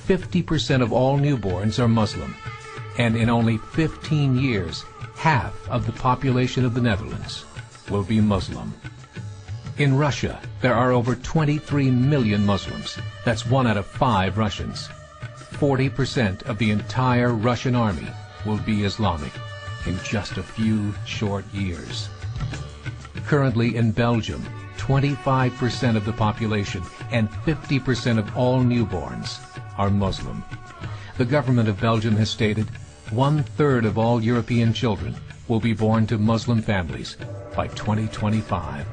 50% of all newborns are Muslim, and in only 15 years, half of the population of the Netherlands will be Muslim. In Russia, there are over 23 million Muslims. That's 1 out of 5 Russians. 40% of the entire Russian army will be Islamic in just a few short years. Currently in Belgium, 25% of the population and 50% of all newborns are Muslim. The government of Belgium has stated 1/3 of all European children will be born to Muslim families by 2025,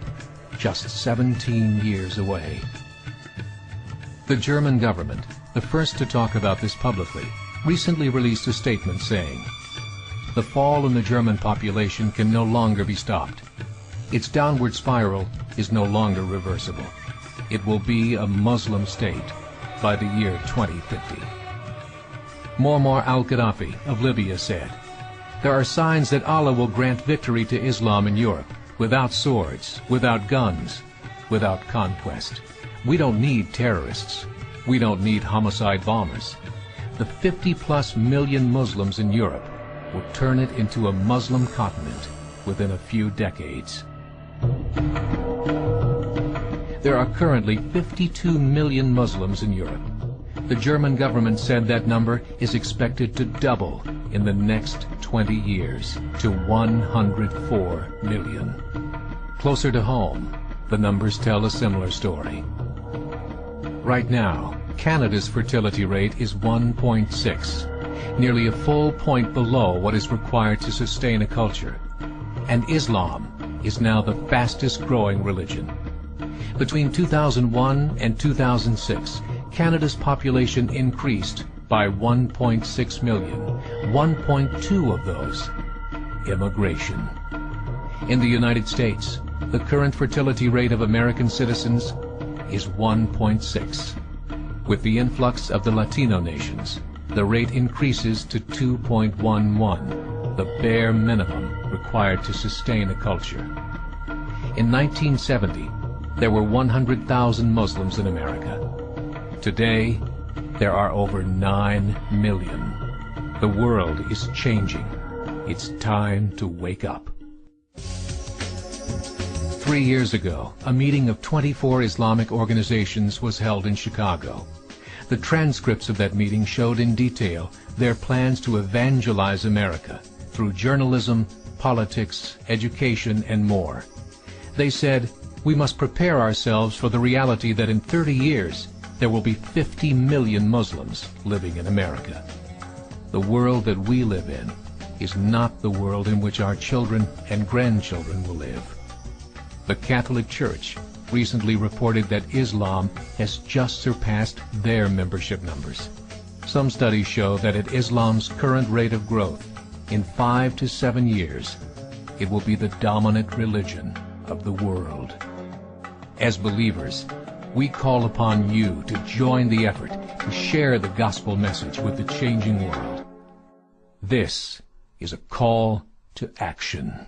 just 17 years away. The German government, the first to talk about this publicly, recently released a statement saying, "The fall in the German population can no longer be stopped. Its downward spiral is no longer reversible. It will be a Muslim state by the year 2050. Muammar al-Gaddafi of Libya said, "There are signs that Allah will grant victory to Islam in Europe, without swords, without guns, without conquest. We don't need terrorists. We don't need homicide bombers. The 50+ million Muslims in Europe will turn it into a Muslim continent within a few decades." There are currently 52 million Muslims in Europe. The German government said that number is expected to double in the next 20 years to 104 million. Closer to home, the numbers tell a similar story. Right now, Canada's fertility rate is 1.6, nearly a full point below what is required to sustain a culture. And Islam is now the fastest growing religion. Between 2001 and 2006, Canada's population increased by 1.6 million, 1.2 of those immigration. In the United States, the current fertility rate of American citizens is 1.6. With the influx of the Latino nations, the rate increases to 2.11, the bare minimum required to sustain a culture. In 1970, there were 100,000 Muslims in America. Today, there are over 9 million. The world is changing. It's time to wake up. 3 years ago, a meeting of 24 Islamic organizations was held in Chicago. The transcripts of that meeting showed in detail their plans to evangelize America through journalism, politics, education, and more. They said, "We must prepare ourselves for the reality that in 30 years, there will be 50 million Muslims living in America. The world that we live in is not the world in which our children and grandchildren will live." The Catholic Church recently reported that Islam has just surpassed their membership numbers. Some studies show that at Islam's current rate of growth, in 5 to 7 years, it will be the dominant religion of the world. As believers, we call upon you to join the effort to share the gospel message with the changing world. This is a call to action.